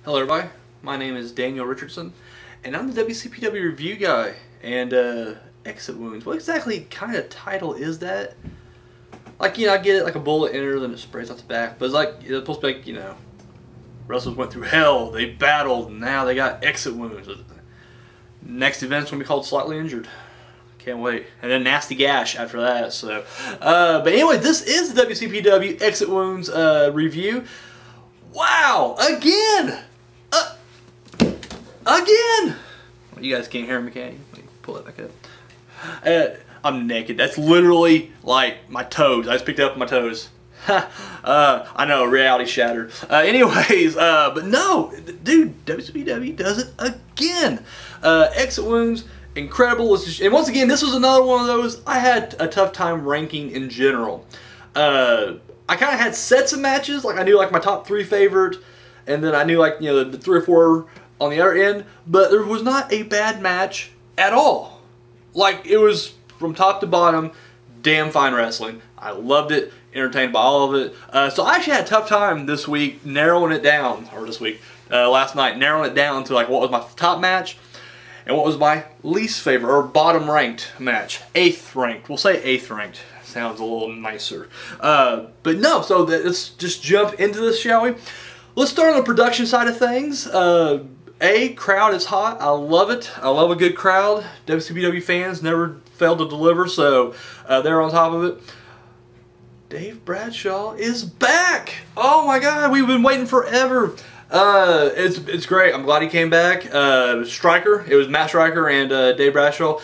Hello everybody, my name is Daniel Richardson and I'm the WCPW review guy. And exit wounds, what exactly kind of title is that? Like, I get it, like a bullet enters and it sprays out the back, but it's like, it's supposed to be like, wrestlers went through hell, they battled, and now they got exit wounds. Next event's gonna be called Slightly Injured. Can't wait. And then Nasty Gash after that. So, but anyway, this is the WCPW Exit Wounds review. Wow! Again! Again! Well, you guys can't hear me, can you? Let me pull that back up. I'm naked. That's literally like my toes. I just picked up my toes. I know, reality shattered. Anyways, but no, dude, WCPW does it again. Exit wounds, incredible. And once again, this was another one of those I had a tough time ranking in general. I kind of had sets of matches, like I knew like my top 3 favorite, and then I knew like, the 3 or 4 on the other end, but there was not a bad match at all. Like, it was from top to bottom, damn fine wrestling. I loved it, entertained by all of it. So I actually had a tough time this week narrowing it down, or this week, last night, narrowing it down to like what was my top match and what was my least favorite, or bottom ranked match. 8th ranked, we'll say 8th ranked. Sounds a little nicer. But no, so let's just jump into this, shall we? Let's start on the production side of things. Crowd is hot. I love it. I love a good crowd. WCPW fans never fail to deliver, so they're on top of it. Dave Bradshaw is back. Oh my God, we've been waiting forever. It's great. I'm glad he came back. Stryker, it was Matt Stryker and Dave Bradshaw.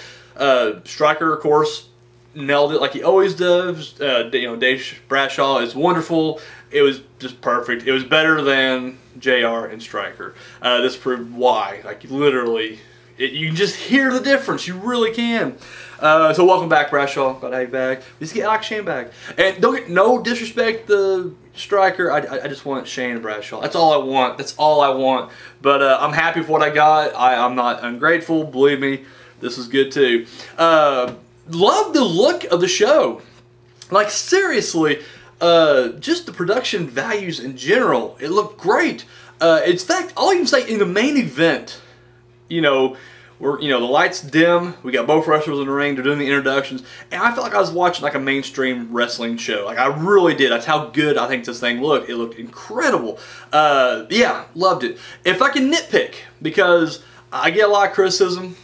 Stryker, of course, nailed it like he always does. Dave Bradshaw is wonderful. It was just perfect. It was better than JR and Stryker. This proved why. Like, literally, you can just hear the difference. You really can. So welcome back, Bradshaw. Glad to have you back. We just get Alex Shane back. And don't get no disrespect to Stryker. I just want Shane and Bradshaw. That's all I want. That's all I want. But I'm happy with what I got. I'm not ungrateful. Believe me, this is good too. Love the look of the show. Like, seriously, just the production values in general. It looked great. In fact, I'll even say in the main event, where the lights dim, we got both wrestlers in the ring, they're doing the introductions, and I felt like I was watching like a mainstream wrestling show. Like, I really did. That's how good I think this thing looked. It looked incredible. Yeah, loved it. If I can nitpick, because I get a lot of criticism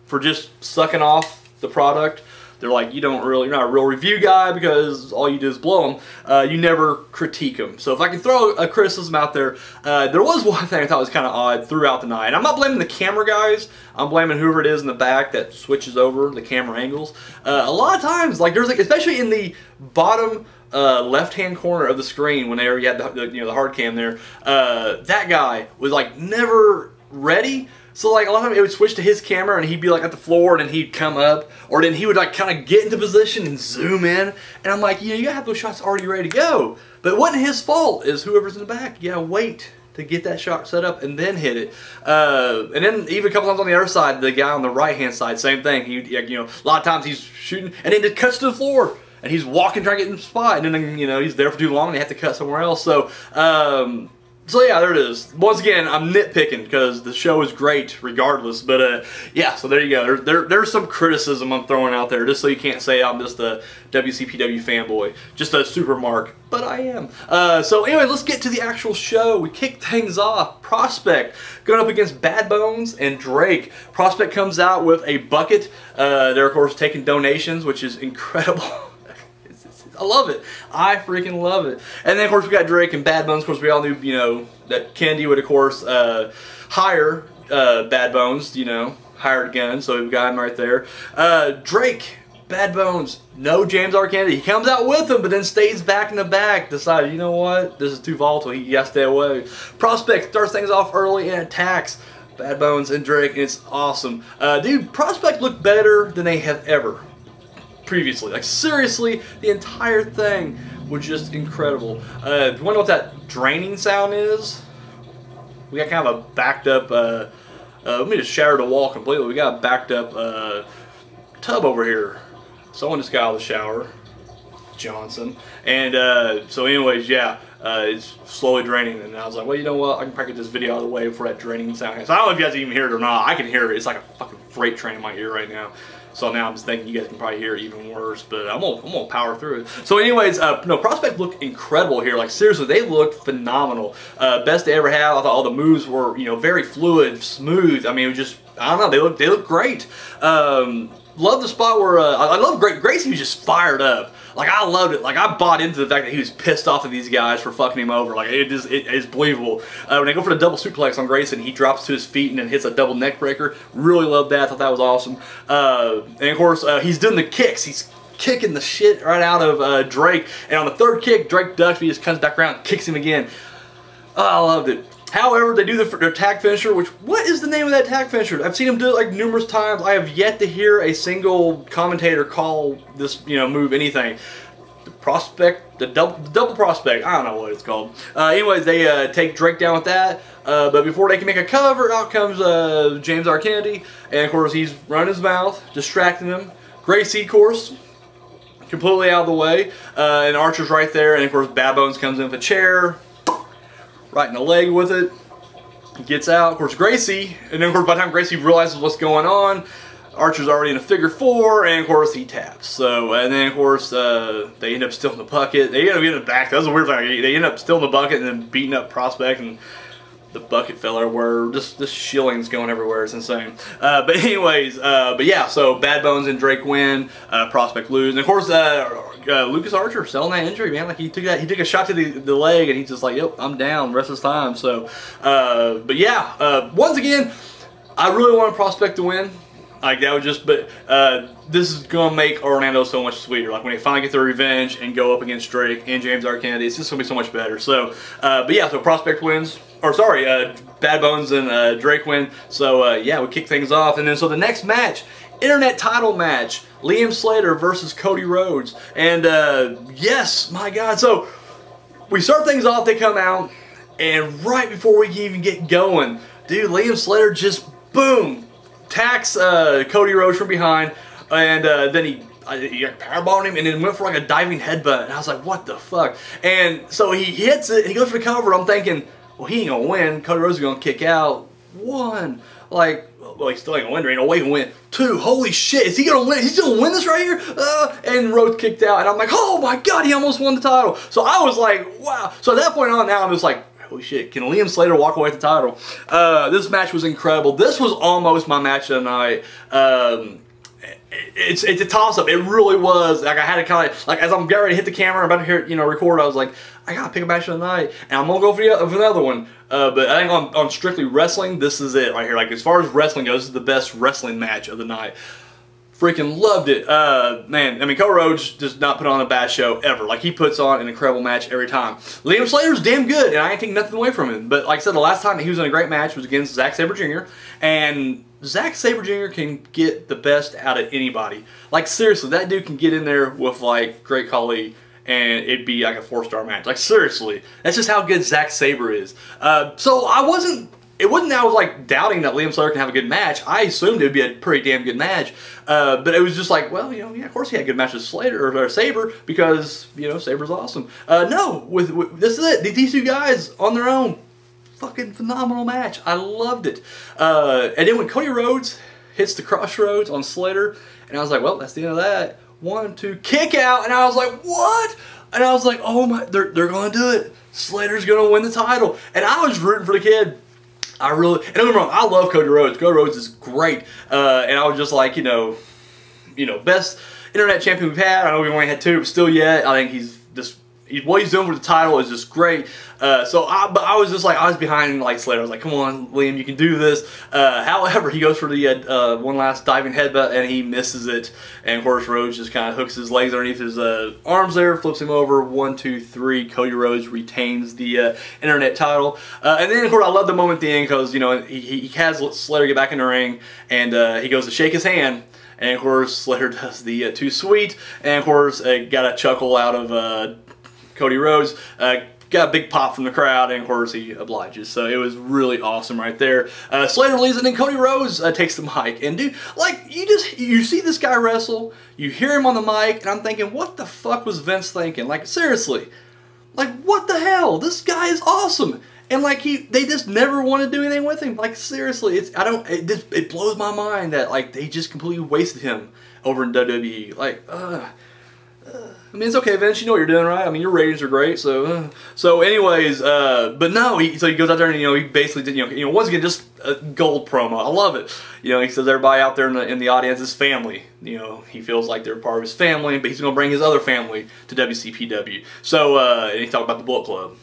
for just sucking off the product. They're like, you're not a real review guy because all you do is blow them. You never critique them. So if I can throw a criticism out there, there was one thing I thought was kind of odd throughout the night. And I'm not blaming the camera guys. I'm blaming whoever it is in the back that switches over the camera angles. A lot of times, like, there's like, especially in the bottom left-hand corner of the screen, whenever you had the hard cam there, that guy was like never ready. So like a lot of times it would switch to his camera and he'd be like at the floor and then he'd come up, or then he would like kind of get into position and zoom in. And I'm like, you gotta have those shots already ready to go. But it wasn't his fault. Is whoever's in the back, you gotta wait to get that shot set up and then hit it. And then even a couple times on the other side, the guy on the right hand side, same thing. He, a lot of times he's shooting and then it cuts to the floor and he's walking trying to get in the spot, and then he's there for too long and they have to cut somewhere else. So so yeah, there it is. Once again, I'm nitpicking because the show is great regardless. But yeah, so there you go. There's some criticism I'm throwing out there just so you can't say I'm just a WCPW fanboy. Just a super mark, but I am. So anyway, let's get to the actual show. We kick things off. Prospect going up against Bad Bones and Drake. Prospect comes out with a bucket. They're of course taking donations, which is incredible. I love it. I freaking love it. And then, of course, we got Drake and Bad Bones. Of course, we all knew, that Kennedy would, of course, hire Bad Bones, hired gun. So we've got him right there. Drake, Bad Bones, no James R. Kennedy. He comes out with him, but then stays back in the back. Decided, you know what? This is too volatile. He got to stay away. Prospect starts things off early and attacks Bad Bones and Drake, and it's awesome. Dude, Prospect looked better than they have ever previously. Like, seriously, the entire thing was just incredible. If you want to know what that draining sound is, we got kind of a backed up, let me just shatter the wall completely. We got a backed up tub over here. Someone just got out of the shower. Johnson. And so anyways, yeah, it's slowly draining, and I was like, well, you know what, I can probably get this video out of the way before that draining sound. So I don't know if you guys even hear it or not. I can hear it. It's like a fucking freight train in my ear right now. So now I'm just thinking you guys can probably hear it even worse, but I'm gonna power through it. So anyways, no, Prospect looked incredible here. Like seriously, they looked phenomenal. Best they ever had. I thought all the moves were, you know, very fluid, smooth. I mean, it was just, I don't know, they look great. Love the spot where I love Gracie was just fired up. Like I loved it. Like I bought into the fact that he was pissed off at these guys for fucking him over. Like it is believable. When they go for the double suplex on Grayson, he drops to his feet and then hits a double neck breaker. Really loved that. I thought that was awesome. And of course he's doing the kicks. He's kicking the shit right out of Drake. And on the third kick, Drake ducks, but he just comes back around and kicks him again. Oh, I loved it. However, they do their tag finisher, which, what is the name of that tag finisher? I've seen them do it like numerous times. I have yet to hear a single commentator call this, you know, move anything. The Prospect, the double Prospect, I don't know what it's called. Anyways, they take Drake down with that, but before they can make a cover, out comes James R. Kennedy, and of course he's running his mouth, distracting him. Gracie, of course, completely out of the way, and Archer's right there, and of course Bad Bones comes in with a chair, right in the leg with it, gets out. Of course, Gracie, and then of course by the time Gracie realizes what's going on, Archer's already in a figure 4, and of course he taps. So, and then of course they end up still in the bucket. They end up getting it back. That was a weird thing. They end up still in the bucket and then beating up Prospect, and the bucket fell everywhere. Just this shilling's going everywhere. It's insane. But anyways, but yeah. So Bad Bones and Drake win. Prospect lose, and of course Lucas Archer selling that injury, man. Like he took a shot to the leg, and he's just like, yep, I'm down. Rest of the time. So, but yeah. Once again, I really want Prospect to win. Like that was just, but this is gonna make Orlando so much sweeter. Like when they finally get their revenge and go up against Drake and James R. Kennedy, it's just gonna be so much better. So, but yeah, so Prospect wins, or sorry, Bad Bones and Drake win. So yeah, we kick things off, and then so the next match, internet title match, Liam Slater versus Cody Rhodes, and yes, my God, so we start things off. They come out, and right before we can even get going, dude, Liam Slater just boom. Attacks Cody Rhodes from behind, and then he powerbombed him and then went for like a diving headbutt, and I was like, what the fuck? And so he hits it, and he goes for the cover. I'm thinking, well, he ain't gonna win. Cody Rhodes is gonna kick out. 1, like, well, he still ain't gonna win. There ain't no way he can win. 2, holy shit, is he gonna win? He's gonna win this right here? And Rhodes kicked out, and I'm like, oh my God, he almost won the title. So I was like, wow. So at that point on, now I'm just like, holy shit, can Liam Slater walk away with the title? This match was incredible. This was almost my match of the night. It's a toss-up. It really was. Like I had to kind of, like as I'm getting ready to hit the camera, I'm about to hear, you know, record, I was like, I gotta pick a match of the night, and I'm gonna go for another one. But I think on strictly wrestling, this is it right here. Like as far as wrestling goes, this is the best wrestling match of the night. Freaking loved it. Man, I mean, Cody Rhodes does not put on a bad show ever. Like, he puts on an incredible match every time. Liam Slater's damn good, and I ain't taking nothing away from him. But like I said, the last time he was in a great match was against Zack Sabre Jr., and Zack Sabre Jr. can get the best out of anybody. Like, seriously, that dude can get in there with, like, Great Khali, and it'd be like a 4-star match. Like, seriously. That's just how good Zack Sabre is. So I wasn't... It wasn't that I was like doubting that Liam Slater can have a good match. I assumed it would be a pretty damn good match. But it was just like, well, you know, yeah, of course he had a good match with Slater or Sabre because, you know, Sabre's awesome. No, with this is it. These two guys on their own, fucking phenomenal match. I loved it. And then when Cody Rhodes hits the crossroads on Slater, and I was like, well, that's the end of that. 1, 2, kick out, and I was like, what? And I was like, oh my, they're gonna do it. Slater's gonna win the title, and I was rooting for the kid. I really, and don't get me wrong, I love Cody Rhodes. Cody Rhodes is great, and I was just like, you know, best internet champion we've had. I know we've only had 2, but still yet, I think he's just, what he's doing for the title is just great. But I was just like, I was behind like Slater. I was like, come on, Liam, you can do this. However, he goes for the one last diving headbutt, and he misses it. And of course, Rhodes just kind of hooks his legs underneath his arms there, flips him over. 1, 2, 3. Cody Rhodes retains the internet title. And then, of course, I love the moment at the end because, you know, he has Slater get back in the ring, and he goes to shake his hand. And of course, Slater does the too sweet. And of course, got a chuckle out of Cody Rhodes. got a big pop from the crowd, and of course he obliges. So it was really awesome right there. Slater leaves, and then Cody Rhodes takes the mic. And dude, like, you see this guy wrestle, you hear him on the mic, and I'm thinking, what the fuck was Vince thinking? Like, seriously, like, what the hell? This guy is awesome. And like, they just never want to do anything with him. Like, seriously, it blows my mind that like they just completely wasted him over in WWE. Like, I mean, it's okay, Vince, you know what you're doing, right? I mean, your ratings are great, so anyways, but no, so he goes out there and, he basically did, once again, just a gold promo. I love it. He says everybody out there in the audience is family. He feels like they're part of his family, but he's going to bring his other family to WCPW. So, and he talked about the Bullet Club.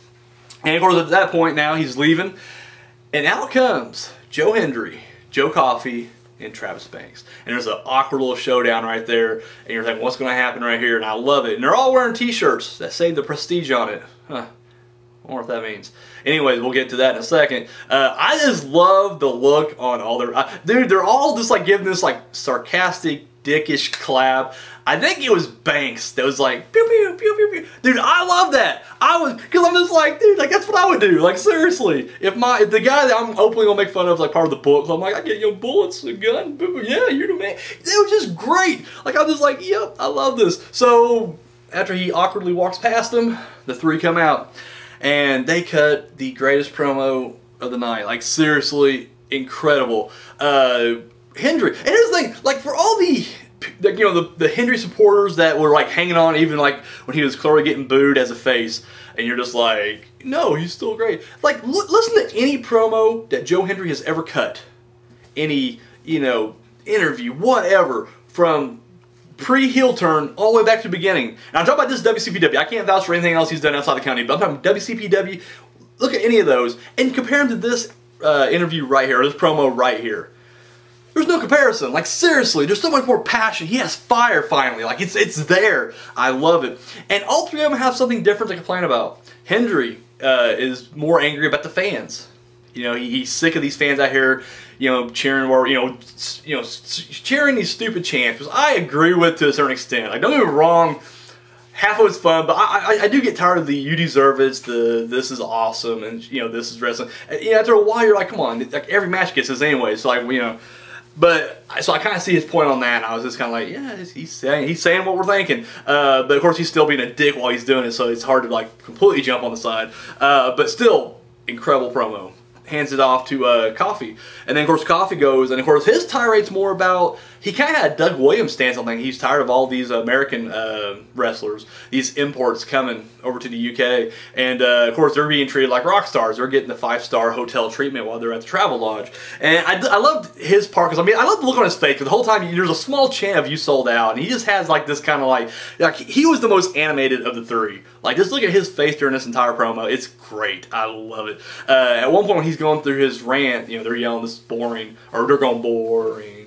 And of course, at that point now, he's leaving, and out comes Joe Hendry, Joe Coffey, and Travis Banks. And there's an awkward little showdown right there, and you're like, what's going to happen right here? And I love it. And they're all wearing t-shirts that say the Prestige on it. Huh. I wonder what that means. Anyways, we'll get to that in a second. I just love the look on all their... dude, they're all just like giving this like sarcastic, dickish clap. I think it was Banks that was like, pew, pew, pew, pew, pew. Dude, I love that. Because I'm just like, dude, like, that's what I would do. Like, seriously. If the guy that I'm openly going to make fun of is like part of the Bullet Club, I'm like, I get bullets, a gun, yeah, you're the man. It was just great. Like, I'm just like, yep, I love this. So, after he awkwardly walks past them, the three come out. And they cut the greatest promo of the night. Like, seriously, incredible. Hendry. And here's the thing, like, for all the Hendry supporters that were like hanging on even like when he was clearly getting booed as a face, and you're just like, no, he's still great. Like, listen to any promo that Joe Hendry has ever cut. Any, interview, whatever, from pre-heel turn all the way back to the beginning. And I'm talking about this WCPW. I can't vouch for anything else he's done outside the county, but I'm talking WCPW. Look at any of those and compare them to this interview right here, or this promo right here. There's no comparison. Like, seriously, there's so much more passion. He has fire finally. Like, it's there. I love it. And all three of them have something different to complain about. Hendry is more angry about the fans. He's sick of these fans out here, cheering or cheering these stupid chants, which I agree with to a certain extent. Like, don't get me wrong, half of it's fun, but I do get tired of the "you deserve it," this is awesome, and this is wrestling. And, after a while, you're like, come on, like every match gets this anyway. So like But so I kind of see his point on that, and I was just kind of like, yeah, he's saying what we're thinking. But of course, he's still being a dick while he's doing it, so it's hard to like completely jump on the side. But still, incredible promo. Hands it off to Coffey, and then of course Coffey goes, and of course his tirade's more about, he kind of had Doug Williams stance on things. He's tired of all these American wrestlers, these imports coming over to the UK, and of course they're being treated like rock stars. They're getting the 5-star hotel treatment while they're at the Travel Lodge, and I loved his part, because I mean I love the look on his face, because the whole time there's a small chant of "you sold out," and he just has like this kind of like he was the most animated of the three. Like, just look at his face during this entire promo. It's great. I love it. At one point when he's going through his rant, they're yelling, "This is boring," or they're going, "Boring.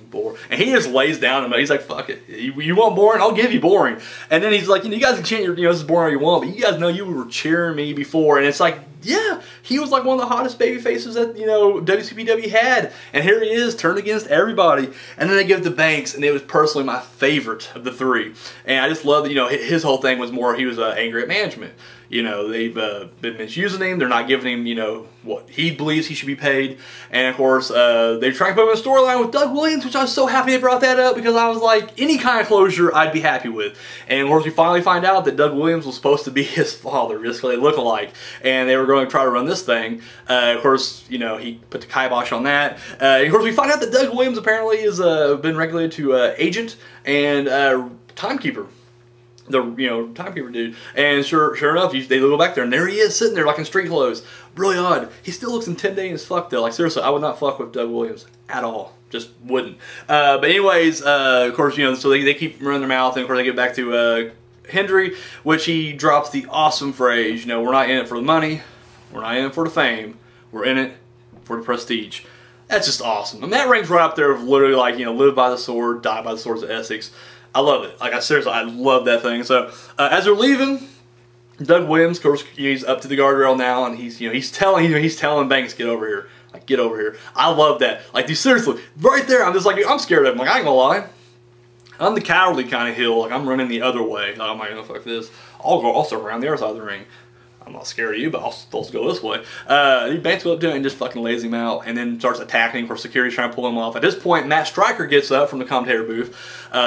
And he just lays down him. He's like, fuck it. You want boring? I'll give you boring. And then he's like, you guys can chant this is boring all you want, but you guys know you were cheering me before. And it's like, yeah, he was like one of the hottest baby faces that, WCPW had. And here he is, turned against everybody. And then they give it to Banks, and it was personally my favorite of the three. And I just love that, his whole thing was more, he was angry at management. They've been misusing him. They're not giving him, what he believes he should be paid. And of course, they're trying to put him in a storyline with Doug Williams, which I was so happy they brought that up, because I was like, any kind of closure I'd be happy with. And of course, we finally find out that Doug Williams was supposed to be his father, just because they look alike. And they were going to try to run this thing. Of course, he put the kibosh on that. And of course, we find out that Doug Williams apparently has been regulated to agent and timekeeper. The timekeeper dude, and sure enough, they go back there, and there he is sitting there like in street clothes. Really odd. He still looks intimidating as fuck though. Like, seriously, I would not fuck with Doug Williams at all. Just wouldn't. But anyways, of course, so they keep running their mouth, and of course they get back to Hendry, which he drops the awesome phrase. We're not in it for the money, we're not in it for the fame, we're in it for the prestige. That's just awesome. And that ranks right up there of literally like live by the sword, die by the swords of Essex. I love it. Like, seriously, I love that thing. So, as they're leaving, Doug Williams, of course, he's up to the guardrail now, and he's telling Banks, "Get over here. Like, get over here." I love that. Like, dude, seriously, right there, I'm just like, I'm scared of him. Like, I ain't gonna lie. I'm the cowardly kind of heel. Like, I'm running the other way. Like, I'm like, oh, fuck this. I'll circle around the other side of the ring. I'm not scared of you, but I'll still go this way. He banks up to him and just fucking lays him out, and then starts attacking where security's trying to pull him off. At this point, Matt Striker gets up from the commentator booth,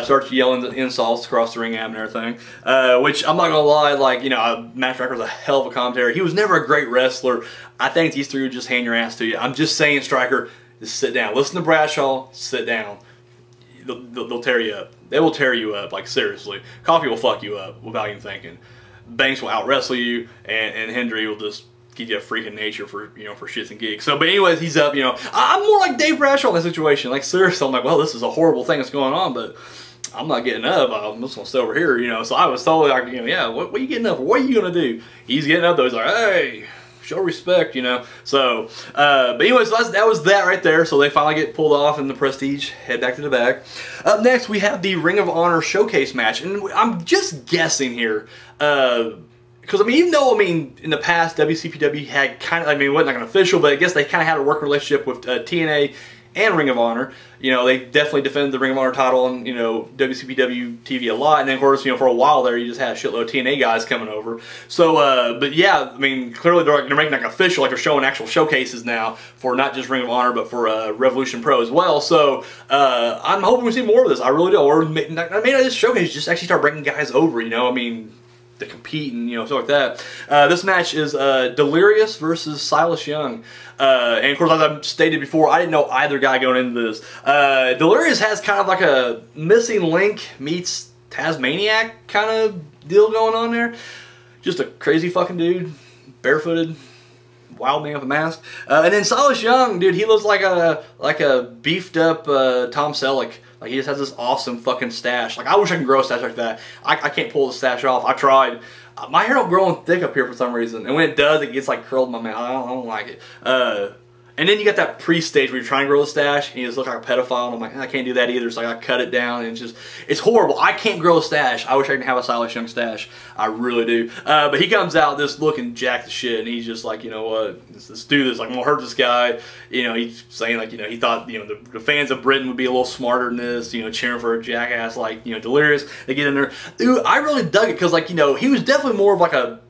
starts yelling the insults across the ring at him and everything. Which I'm not gonna lie, like, you know, Matt Striker's a hell of a commentator. He was never a great wrestler. I think these three would just hand your ass to you. I'm just saying, Striker, just sit down. Listen to Bradshaw, sit down. They'll tear you up. They will tear you up, like, seriously. Coffee will fuck you up without even thinking. Banks will out-wrestle you, and Hendry will just give you a freaking nature for, you know, for shits and gigs. So, but anyways, he's up, you know. I'm more like Dave Bradshaw in that situation. Like, seriously, I'm like, well, this is a horrible thing that's going on, but I'm not getting up. I'm just going to stay over here, you know. So I was totally like, you know, yeah, what are you getting up for? What are you going to do? He's getting up, though. He's like, hey, show respect, you know. So, but anyways, so that was that right there. So they finally get pulled off in the Prestige, head back to the back. Up next, we have the Ring of Honor Showcase match. And I'm just guessing here. Because, I mean, even though, I mean, in the past, WCPW had kind of, I mean, it wasn't like an official, but I guess they kind of had a working relationship with TNA and Ring of Honor. You know, they definitely defended the Ring of Honor title on, you know, WCPW TV a lot. And then, of course, you know, for a while there, you just had a shitload of TNA guys coming over. So, but yeah, I mean, clearly they're making like official, like they're showing actual showcases now for not just Ring of Honor, but for Revolution Pro as well. So, I'm hoping we see more of this. I really do. Or maybe not this showcase, just actually start bringing guys over, you know, I mean, to compete and, you know, stuff like that. This match is Delirious versus Silas Young. And of course, as I've stated before, I didn't know either guy going into this. Delirious has kind of like a Missing Link meets Tasmaniac kind of deal going on there. Just a crazy fucking dude, barefooted, wild man with a mask. And then Silas Young, dude, he looks like a beefed up Tom Selleck. Like, he just has this awesome fucking stash. Like, I wish I could grow a stash like that. I can't pull the stash off. I tried. My hair don't grow in thick up here for some reason. And when it does, it gets like curled in my mouth. I don't like it. And then you got that pre-stage where you're trying to grow the stash and you just look like a pedophile. And I'm like, I can't do that either. So I got to cut it down. And it's horrible. I can't grow a stash. I wish I could have a Silas Young stash. I really do. But he comes out this looking jacked as shit. And he's just like, you know what? Let's do this. Like, I'm going to hurt this guy. You know, he's saying, like, you know, he thought, you know, the fans of Britain would be a little smarter than this. You know, cheering for a jackass like, you know, Delirious. They get in there. Dude, I really dug it because, like, you know, he was definitely more of like a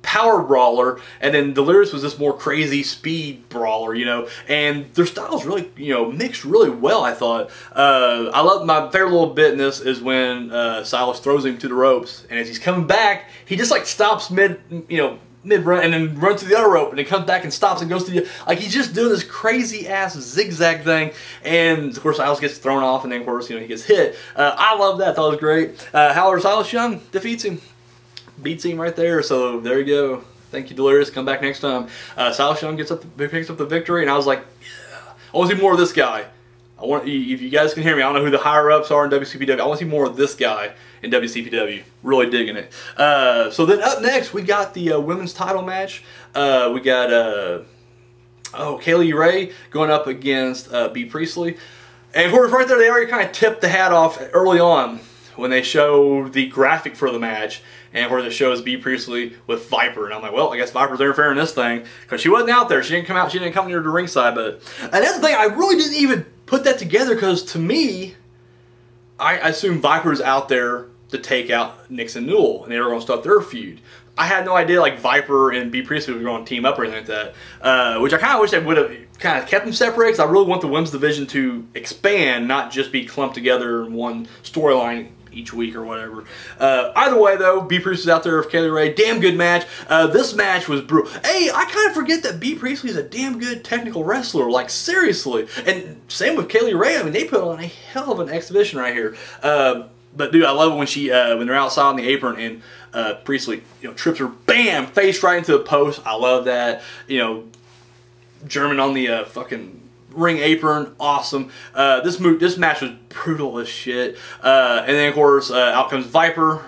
power brawler, and then Delirious was this more crazy speed brawler, you know, and their styles really, you know, mixed really well, I thought. I love, my favorite little bit in this is when Silas throws him to the ropes, and as he's coming back, he just like stops mid-run, and then runs to the other rope, and then comes back and stops and goes to the, like, he's just doing this crazy ass zigzag thing, and of course Silas gets thrown off, and then of course, you know, he gets hit. I love that, thought it was great. However, Silas Young defeats him. Beats him right there, so there you go. Thank you, Delirious. Come back next time. Silas Young picks up the victory, and I was like, yeah, I want to see more of this guy. I want, if you guys can hear me, I don't know who the higher ups are in WCPW. I want to see more of this guy in WCPW. Really digging it. So then up next, we got the women's title match. We got Kaylee Ray going up against Bea Priestley, and of course, right there, they already kind of tipped the hat off early on when they show the graphic for the match. And of course it shows Bea Priestley with Viper. And I'm like, well, I guess Viper's interfering in this thing. Because she wasn't out there. She didn't come out. She didn't come near the ringside. But another thing, I really didn't even put that together. Because to me, I assumed Viper's out there to take out Nix and Newell. And they were going to start their feud. I had no idea like Viper and Bea Priestley were going to team up or anything like that. Which I kind of wish they would have kind of kept them separated. Because I really want the women's division to expand. Not just be clumped together in one storyline each week or whatever. Either way, though, Bea Priestley's out there with Kaylee Ray. Damn good match. This match was brutal. Hey, I kind of forget that Bea Priestley's a damn good technical wrestler. Like, seriously. And same with Kaylee Ray. I mean, they put on a hell of an exhibition right here. But, dude, I love it when she, when they're outside on the apron and Priestley, you know, trips her, bam, face right into the post. I love that. You know, German on the fucking ring apron, awesome. This match was brutal as shit. And then of course out comes Viper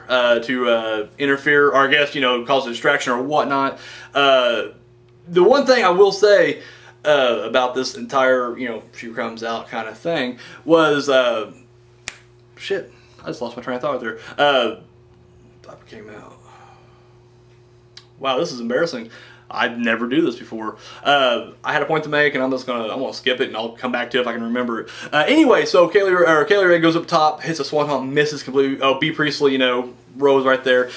to interfere, or I guess, you know, cause a distraction or whatnot. The one thing I will say about this entire, you know, she comes out kind of thing was shit. I just lost my train of thought there. Viper came out. Wow, this is embarrassing. I'd never do this before. I had a point to make, and I'm gonna skip it, and I'll come back to it if I can remember it. Anyway, so Kaylee Ray goes up top, hits a swanton, misses completely. Oh, Bea Priestley, you know, rose right there.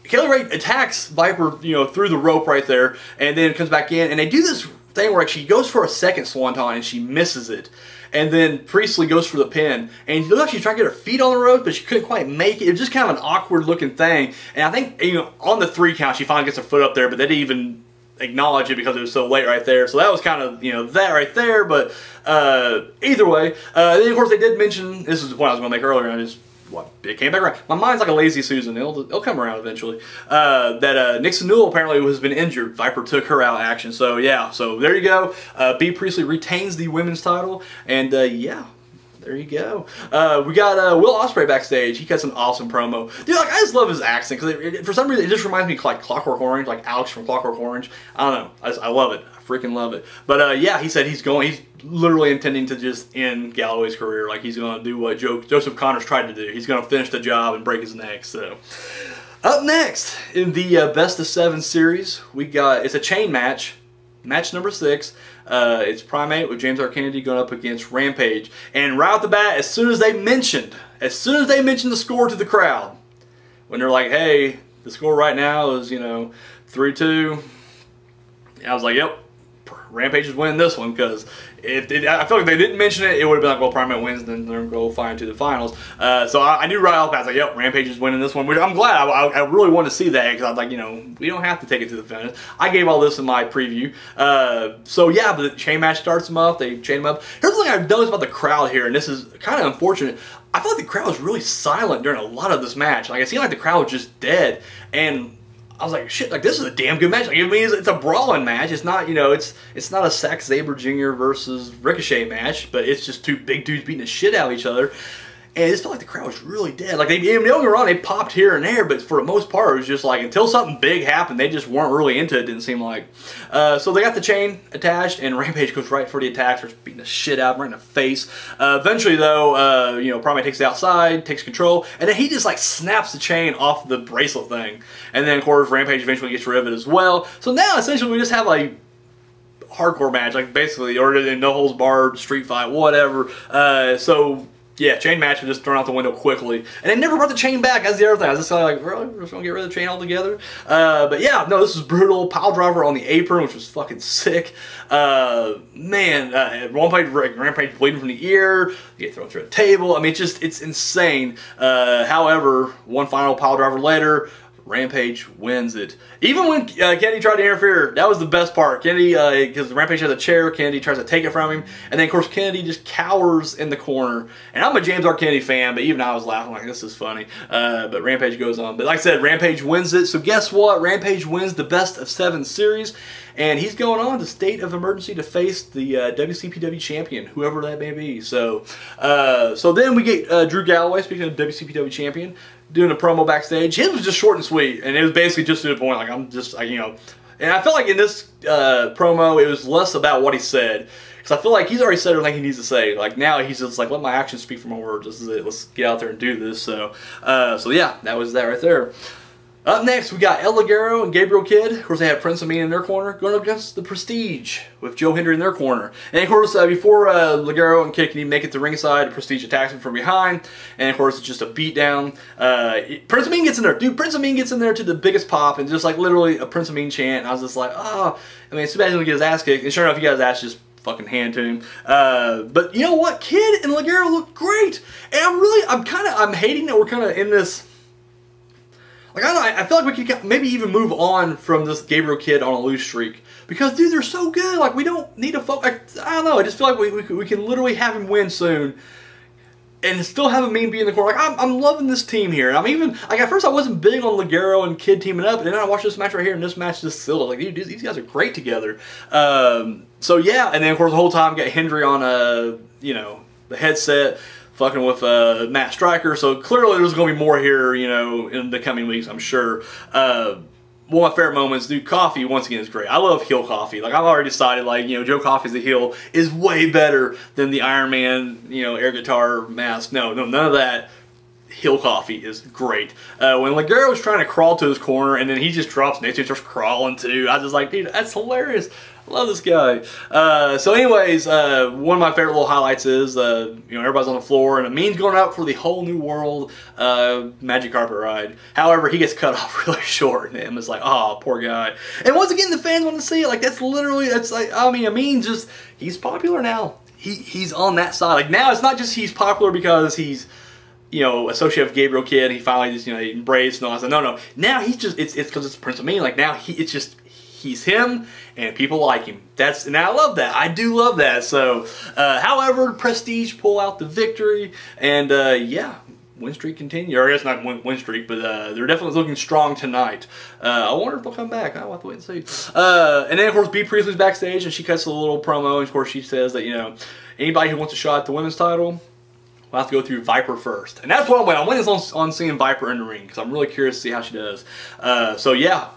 Kelly Ray attacks Viper, you know, through the rope right there, and then comes back in, and they do this thing where she goes for a second swanton and she misses it. And then Priestley goes for the pin, and you look like she's trying to get her feet on the rope, but she couldn't quite make it. It was just kind of an awkward looking thing. And I think, you know, on the 3 count, she finally gets her foot up there, but they didn't even acknowledge it because it was so late right there. So that was kind of, you know, that right there. But either way, then of course they did mention, this is the point I was going to make earlier, and I just, it came back around. My mind's like a lazy Susan. It'll come around eventually. That Nixon Newell apparently has been injured. Viper took her out of action. So yeah, so there you go. B. Priestley retains the women's title, and yeah. There you go. We got Will Ospreay backstage. He got some awesome promo. Dude, like, I just love his accent because for some reason it just reminds me of like Clockwork Orange, like Alex from Clockwork Orange. I don't know. I love it. I freaking love it. But yeah, he said he's literally intending to just end Galloway's career. Like he's going to do what Joseph Connors tried to do. He's going to finish the job and break his neck. So up next in the Best of 7 series, we got, it's a chain match. Match number 6. It's Primate with James R. Kennedy going up against Rampage. And right off the bat, as soon as they mentioned the score to the crowd, when they're like, hey, the score right now is, you know, 3-2, I was like, yep, Rampage is winning this one, because I feel like if they didn't mention it, it would have been like, well, Primate wins, then they're going to go fine to the finals. So I knew right off the bat, I was like, yep, Rampage is winning this one, which I'm glad. I really wanted to see that, because I was like, you know, we don't have to take it to the finish. I gave all this in my preview. So yeah, but the chain match starts them up, they chain them up. Here's the thing I've noticed about the crowd here, and this is kind of unfortunate. I feel like the crowd was really silent during a lot of this match. Like, it seemed like the crowd was just dead, and I was like, shit, like, this is a damn good match. Like, I mean, it's a brawling match. It's not, you know, it's not a Zack Sabre Jr. versus Ricochet match, but it's just 2 big dudes beating the shit out of each other. And it just felt like the crowd was really dead. Like, don't get me wrong, they popped here and there, but for the most part, it was just like, until something big happened, they just weren't really into it, didn't seem like. So they got the chain attached, and Rampage goes right for the attack, starts beating the shit out of him right in the face. Eventually, though, you know, Primate takes it outside, takes control, and then he just, like, snaps the chain off the bracelet thing. And then, of course, Rampage eventually gets rid of it as well. So now, essentially, we just have, like, hardcore match, like, basically, or no holds barred, street fight, whatever. So yeah, chain match was just thrown out the window quickly. And they never brought the chain back. That's the other thing. I was just kind of like, really? We're just going to get rid of the chain altogether? But yeah, no, this was brutal. Pile driver on the apron, which was fucking sick. Man, Rampage bleeding from the ear. You get thrown through a table. I mean, it's insane. However, one final pile driver later, Rampage wins it. Even when Kennedy tried to interfere, that was the best part. Kennedy, because Rampage has a chair, Kennedy tries to take it from him, and then of course Kennedy just cowers in the corner. And I'm a James R. Kennedy fan, but even I was laughing like, this is funny. But Rampage goes on. But like I said, Rampage wins it. So guess what? Rampage wins the Best of 7 series, and he's going on to State of Emergency to face the WCPW champion, whoever that may be. So, so then we get Drew Galloway, speaking of WCPW champion, doing a promo backstage. His was just short and sweet, and it was basically just to the point, like, I'm just, you know, and I felt like in this promo, it was less about what he said, because I feel like he's already said everything he needs to say. Like, now he's just like, let my actions speak for my words. This is it. Let's get out there and do this. So, so yeah, that was that right there. Up next, we got El Ligero and Gabriel Kidd. Of course, they have Prince Amin in their corner, going up against the Prestige with Joe Hendry in their corner. And of course, before Ligero and Kidd can even make it to ringside, the Prestige attacks him from behind. And of course, it's just a beatdown. Prince Amin gets in there. Dude, Prince Amin gets in there to the biggest pop, and just like literally a Prince Amin chant. And I was just like, oh, I mean, it's too bad he's going to get his ass kicked. And sure enough, he got his ass just fucking hand to him. But you know what? Kidd and Ligero look great. And I'm hating that we're kind of in this. Like, I don't know, I feel like we could maybe even move on from this Gabriel Kidd on a loose streak. Because, dude, they're so good. Like, we don't need to focus. I don't know. I just feel like we can literally have him win soon. And still have Amin be in the corner. Like, I'm loving this team here. I'm even, like, at first I wasn't big on Ligero and Kidd teaming up. And then I watched this match right here, and this match just sealed it. Like, dude, these guys are great together. So, yeah. And then, of course, the whole time, got Hendry on, you know, the headset, fucking with Matt Striker, so clearly there's going to be more here, you know, in the coming weeks, I'm sure. One of my favorite moments, dude, Coffee, once again, is great. I love heel Coffee. Like, I've already decided, like, you know, Joe Coffey's the heel is way better than the Iron Man, you know, air guitar mask. No, none of that. heel coffee is great. When Ligero was trying to crawl to his corner and then he just drops next to him and starts crawling too, I was just like, dude, that's hilarious. I love this guy. So anyways, one of my favorite little highlights is, you know, everybody's on the floor and Amin's going out for the whole new world magic carpet ride. However, he gets cut off really short and Emma's like, oh, poor guy. And once again, the fans want to see it. Like, that's literally, that's like, I mean, Amin just, he's popular now. He's on that side. Like, now it's not just he's popular because he's, you know, associated with Gabriel Kidd and he finally just, you know, embraced and all that. No. Now he's just, it's because it's Prince Amin. Like, now it's just, he's him, and people like him. And I love that. I do love that. So, however, Prestige pull out the victory, and yeah, win streak continue. Or I guess not win streak, but they're definitely looking strong tonight. I wonder if they'll come back. I'll have to wait and see. And then of course, Bea Priestley's backstage, and she cuts a little promo, and of course she says that, you know, anybody who wants a shot at the women's title, we'll have to go through Viper first. And that's what I'm waiting on seeing Viper in the ring, because I'm really curious to see how she does. So yeah,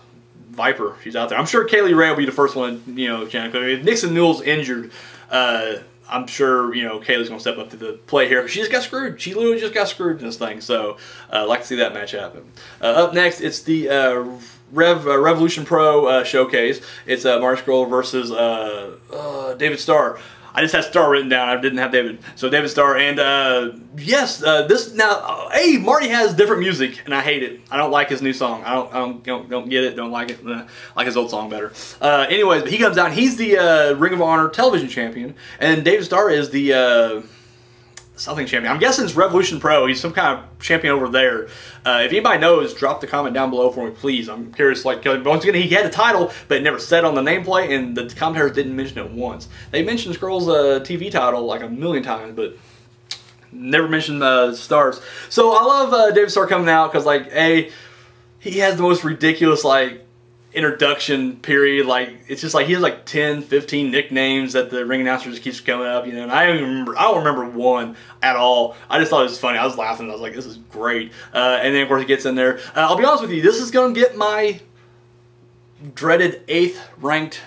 Viper, she's out there. I'm sure Kaylee Ray will be the first one, you know, if Nixon Newell's injured, I'm sure, you know, Kaylee's going to step up to the plate here. She just got screwed. She literally just got screwed in this thing. So, I'd like to see that match happen. Up next, it's the Revolution Pro showcase. It's Marty Scurll versus David Starr. I just had Starr written down. I didn't have David. So David Starr, and yes, this now. Hey, Marty has different music, and I hate it. I don't like his new song. I don't get it. Don't like it. I like his old song better. Anyways, but he comes out. And he's the Ring of Honor television champion, and David Starr is the something champion. I'm guessing it's Revolution Pro. He's some kind of champion over there. If anybody knows, drop the comment down below for me, please. I'm curious. Like, once again, he had a title, but it never said on the nameplate, and the commentators didn't mention it once. They mentioned Scurll's TV title like a million times, but never mentioned Starr's. So I love David Starr coming out because, like, he has the most ridiculous, like, introduction period. Like, it's just like he has like 10, 15 nicknames that the ring announcer just keeps coming up, you know, and I don't remember one at all. I just thought it was funny. I was laughing. I was like, this is great. And then of course he gets in there. I'll be honest with you, this is going to get my dreaded 8th ranked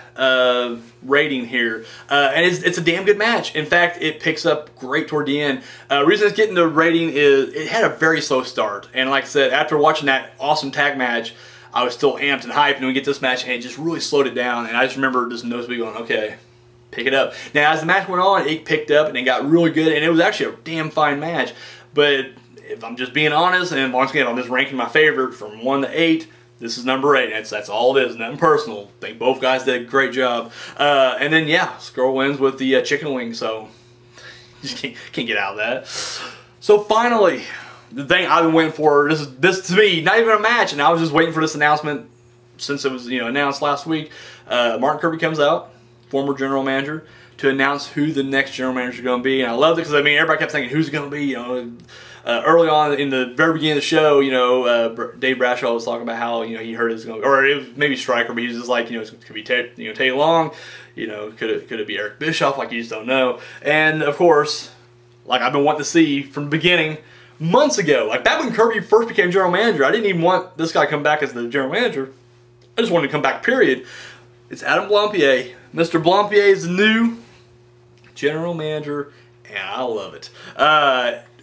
rating here, and it's a damn good match. In fact, it picks up great toward the end. Reason it's getting the rating is it had a very slow start, and like I said, after watching that awesome tag match, I was still amped and hyped, and we get this match, and it just really slowed it down. And I just remember just noticeably going, okay, pick it up. Now, as the match went on, it picked up, and it got really good, and it was actually a damn fine match. But if I'm just being honest, and once again, I'm just ranking my favorite from 1 to 8, this is number 8. That's all it is, nothing personal. I think both guys did a great job. And then, yeah, Scurll wins with the chicken wing, so you just can't get out of that. So finally, the thing I've been waiting for, this to me, not even a match, and I was just waiting for this announcement since it was, you know, announced last week. Martin Kirby comes out, former general manager, to announce who the next general manager is going to be, and I loved it because, I mean, everybody kept thinking, who's it going to be, you know. Early on in the very beginning of the show, you know, Dave Bradshaw was talking about how, you know, he heard it was going to, or it was maybe Stryker, but he was just like, you know, it could be Teddy Long, you know, could it be Eric Bischoff, like you just don't know. And of course, like I've been wanting to see from the beginning, months ago, like back when Kirby first became general manager, I didn't even want this guy to come back as the general manager. I just wanted to come back, period. It's Adam Blampied. Mr. Blampied is the new general manager, and I love it.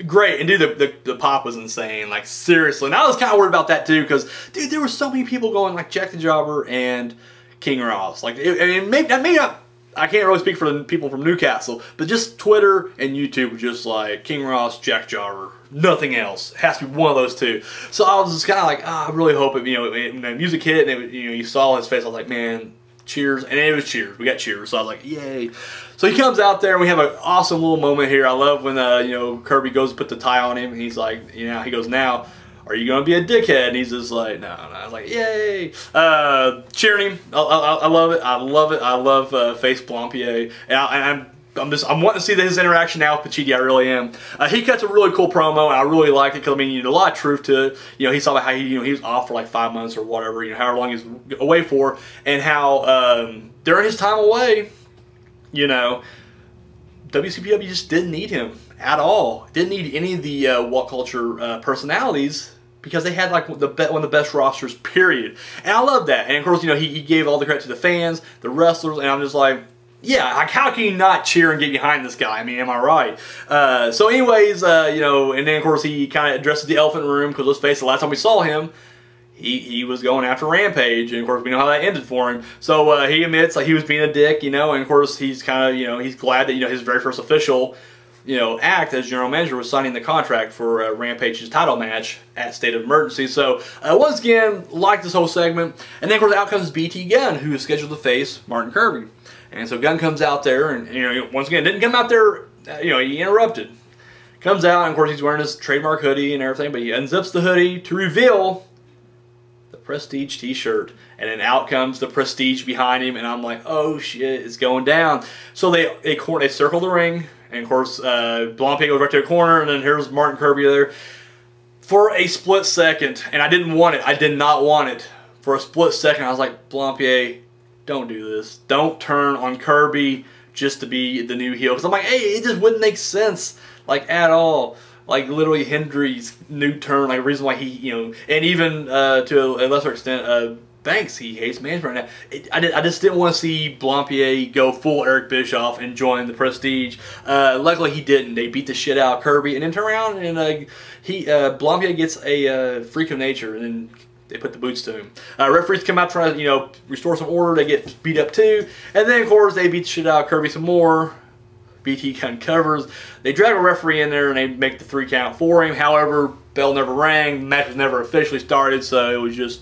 Great, and dude, the pop was insane, like seriously. And I was kind of worried about that too, because dude, there were so many people going like Jack the Jobber and King Ross. Like, maybe not. I can't really speak for the people from Newcastle, but just Twitter and YouTube were just like King Ross, Jack Jobber, nothing else. It has to be one of those two. So I was just kind of like, I really hope it. You know, when the music hit and it, you know, you saw his face, I was like, man, cheers, and it was cheers. We got cheers, so I was like, yay. So he comes out there, and we have an awesome little moment here. I love when you know, Kirby goes to put the tie on him, and he's like, you know, he goes, now, are you going to be a dickhead? And he's just like, no. I was like, yay. Cheering him. I love it. I love it. I love Face Blampied. And I'm wanting to see his interaction now with Pacitti. I really am. He cuts a really cool promo, and I really like it because, I mean, you know, a lot of truth to it. You know, he saw how he was off for like 5 months or whatever, you know, however long he was away for, and how during his time away, you know, WCPW just didn't need him at all. Didn't need any of the What Culture personalities, because they had like one of the best rosters, period. And I love that. And of course, you know, he gave all the credit to the fans, the wrestlers, and I'm just like, yeah, like how can you not cheer and get behind this guy? I mean, am I right? So anyways, you know, and then of course he kind of addresses the elephant room, because let's face it, the last time we saw him, he was going after Rampage, and of course we know how that ended for him. So he admits like he was being a dick, you know, and of course he's kind of, you know, he's glad that, you know, his very first official, you know, act as general manager was signing the contract for Rampage's title match at State of Emergency. So once again, like this whole segment, and then of course out comes BT Gunn, who is scheduled to face Martin Kirby. And so Gunn comes out there, and you know, once again, didn't come out there, you know, he interrupted. Comes out, and of course he's wearing his trademark hoodie and everything, but he unzips the hoodie to reveal the Prestige t-shirt. And then out comes the Prestige behind him, and I'm like, oh shit, it's going down. So they circle the ring, and of course Blampier goes right to the corner, and then here's Martin Kirby there. For a split second, and I didn't want it, I did not want it. For a split second, I was like, Blampier, don't do this. Don't turn on Kirby just to be the new heel. Because I'm like, hey, it just wouldn't make sense, like, at all. Like, literally Hendry's new turn, like, the reason why he, you know, and even to a lesser extent, Banks, he hates management right now. I just didn't want to see Blampier go full Eric Bischoff and join the Prestige. Luckily, he didn't. They beat the shit out of Kirby and then turn around and Blampier gets a freak of nature, and then they put the boots to him. Referees come out trying to, you know, restore some order. They get beat up too, and then of course they beat the shit out of Kirby some more. BT Gunn covers. They drag a referee in there and they make the 3 count for him. However, bell never rang. The match was never officially started, so it was just.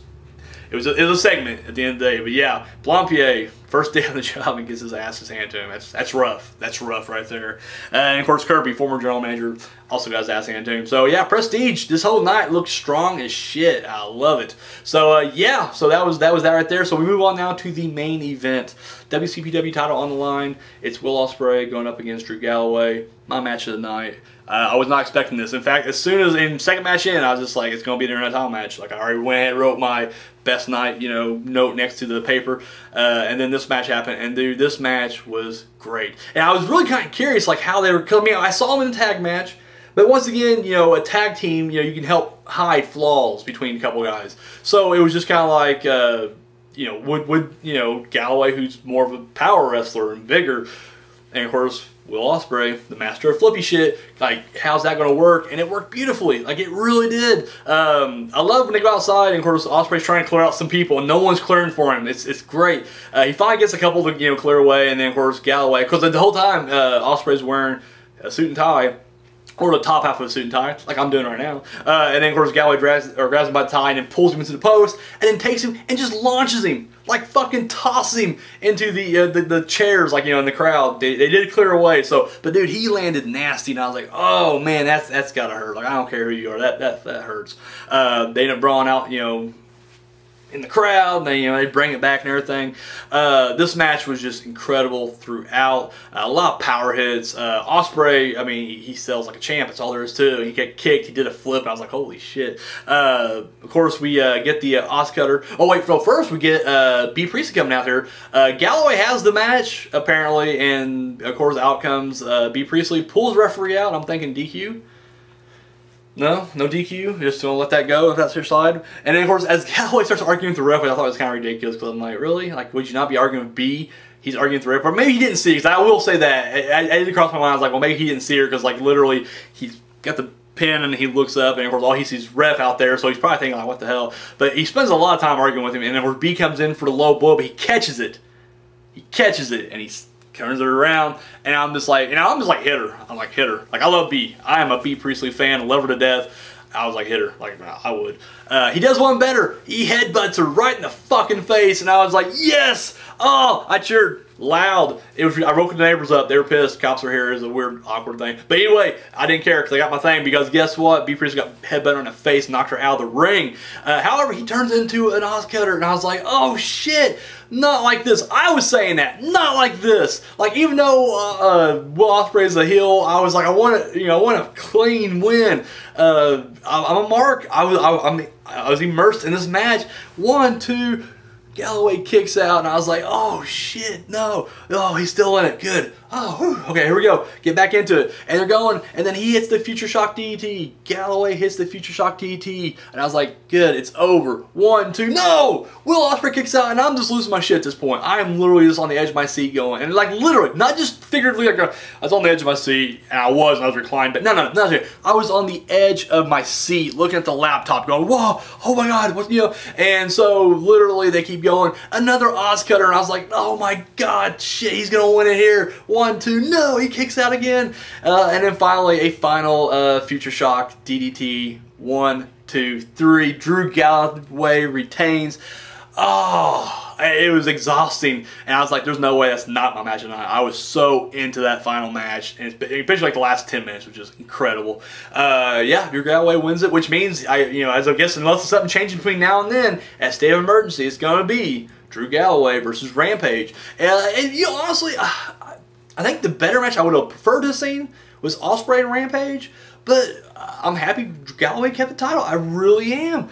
It was a segment at the end of the day. But yeah, Blampier, first day on the job, and gets his ass handed to him. That's rough. That's rough right there. And of course Kirby, former general manager, also got his ass handed to him. So yeah, Prestige, this whole night looked strong as shit. I love it. So yeah, so that was that right there. So we move on now to the main event. WCPW title on the line. It's Will Ospreay going up against Drew Galloway. My match of the night. I was not expecting this. In fact, as soon as in second match in, I was just like, it's going to be an intercontinental match. Like, I already went ahead and wrote my best night, you know, note next to the paper. And then this match happened, and dude, this match was great. And I was really kind of curious, like, how they were coming out. I saw them in the tag match, but once again, you know, a tag team, you know, you can help hide flaws between a couple guys. So it was just kind of like, you know, would you know, Galloway, who's more of a power wrestler and bigger, and of course Will Ospreay, the master of flippy shit, like, how's that going to work? And it worked beautifully. Like, it really did. I love when they go outside, and of course Ospreay's trying to clear out some people, and no one's clearing for him. It's great. He finally gets a couple to, you know, clear away, and then of course Galloway, because the whole time Ospreay's wearing a suit and tie, or the top half of a suit and tie, like I'm doing right now. And then of course Galloway grabs him by the tie and then pulls him into the post, and then takes him and just launches him, like fucking tosses him into the chairs, like, you know, in the crowd. They did clear away, so, but dude, he landed nasty, and I was like, oh man, that's gotta hurt. Like, I don't care who you are, that hurts. They end up brawling out, you know, in the crowd, and they, you know, they bring it back and everything. This match was just incredible throughout. A lot of power hits. Ospreay, I mean, he sells like a champ. That's all there is to it. He got kicked. He did a flip. And I was like, holy shit. Of course, we get the Os Cutter. Oh wait, no, first we get B Priestley coming out there. Galloway has the match apparently, and of course out comes B Priestley, pulls referee out. I'm thinking DQ. No DQ. Just don't let that go if that's your side. And then of course, as Galloway starts arguing with the ref, which I thought was kind of ridiculous, because I'm like, really? Like, would you not be arguing with B? He's arguing with the ref, or maybe he didn't see it. Because I will say that I didn't cross my mind. I was like, well, maybe he didn't see her, because like literally he's got the pin and he looks up, and of course all he sees is ref out there, so he's probably thinking like, what the hell? But he spends a lot of time arguing with him, and then where B comes in for the low blow, but he catches it. He catches it, and he's turns it around, and I'm just like, hit her. I'm like, hit her. Like, I love B. I am a B Priestley fan, love her to death. I was like, hit her. Like, I would. He does one better. He headbutts her right in the fucking face, and I was like, yes! Oh, I cheered loud. I woke the neighbors up. They were pissed. Cops are here. It was a weird, awkward thing. But anyway, I didn't care because I got my thing, because guess what? B Priestley got headbutted in the face, knocked her out of the ring. However, he turns into an Os Cutter, and I was like, oh shit! Not like this. I was saying that. Not like this. Like, even though Will Ospreay is a heel, I was like, I want a clean win. I'm a mark. I was immersed in this match. 1, 2. Galloway kicks out, and I was like, oh shit, no. Oh, he's still in it. Good. Oh, whew. Okay, here we go. Get back into it. And they're going, and then he hits the Future Shock DDT. Galloway hits the Future Shock DDT. And I was like, good, it's over. 1, 2, no! Will Ospreay kicks out, and I'm just losing my shit at this point. I am literally just on the edge of my seat going, and like literally, not just figuratively, like I was on the edge of my seat, and I was reclined, but no, I was on the edge of my seat looking at the laptop going, whoa, oh my god, what, you know, and so literally they keep going, another Oz cutter, and I was like, oh my god, shit, he's gonna win it here. 1, 2, no, he kicks out again, and then finally a final Future Shock DDT. 1, 2, 3. Drew Galloway retains. Oh, it was exhausting, and I was like, there's no way that's not my match tonight. I was so into that final match, and especially like the last 10 minutes, which is incredible. Yeah, Drew Galloway wins it, which means, as I'm guessing, unless something changes between now and then, at State of Emergency, it's going to be Drew Galloway versus Rampage. And honestly, I think the better match I would have preferred to have seen was Ospreay and Rampage, but I'm happy Galloway kept the title. I really am.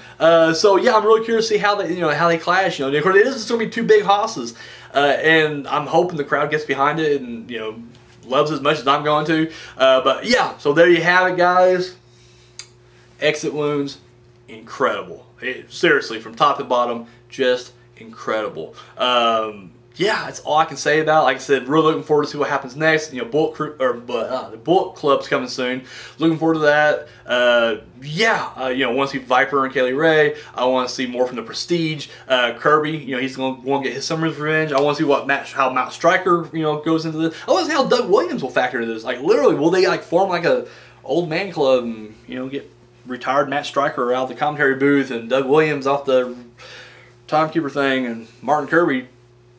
So yeah, I'm really curious to see how they clash. Of course, it is going to be two big hosses, and I'm hoping the crowd gets behind it and loves it as much as I'm going to. But yeah, so there you have it, guys. Exit Wounds, incredible. Seriously, from top to bottom, just incredible. Yeah, that's all I can say about it. Like I said, really looking forward to see what happens next. The Bullet Club's coming soon. Looking forward to that. Yeah, want to see Viper and Kaylee Ray. I want to see more from the Prestige. Kirby, he's going to get his summer's revenge. I want to see how Matt Striker, goes into this. I want to see how Doug Williams will factor into this. Like literally, will they form like a old man club and get retired Matt Striker out of the commentary booth and Doug Williams off the timekeeper thing and Martin Kirby,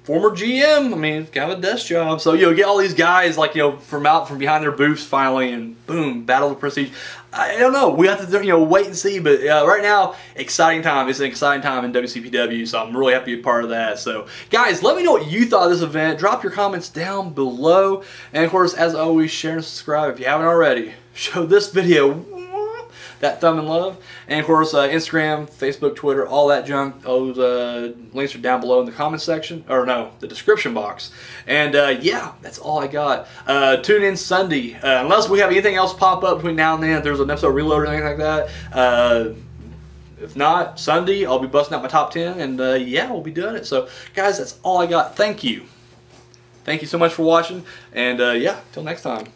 former GM, I mean, kind of a desk job. So, get all these guys, from behind their booths finally, and boom, Battle of the Prestige. I don't know. We have to, wait and see. But right now, exciting time. It's an exciting time in WCPW, so I'm really happy to be part of that. So, guys, let me know what you thought of this event. Drop your comments down below. And, of course, as always, share and subscribe if you haven't already. Show this video that thumb and love, and of course Instagram, Facebook, Twitter, all that junk. Those links are down below in the comment section, or no, the description box. And yeah, that's all I got. Tune in Sunday, unless we have anything else pop up between now and then. If there's an episode reload or anything like that. If not, Sunday I'll be busting out my top 10, and yeah, we'll be doing it. So guys, that's all I got. Thank you so much for watching, and yeah, till next time.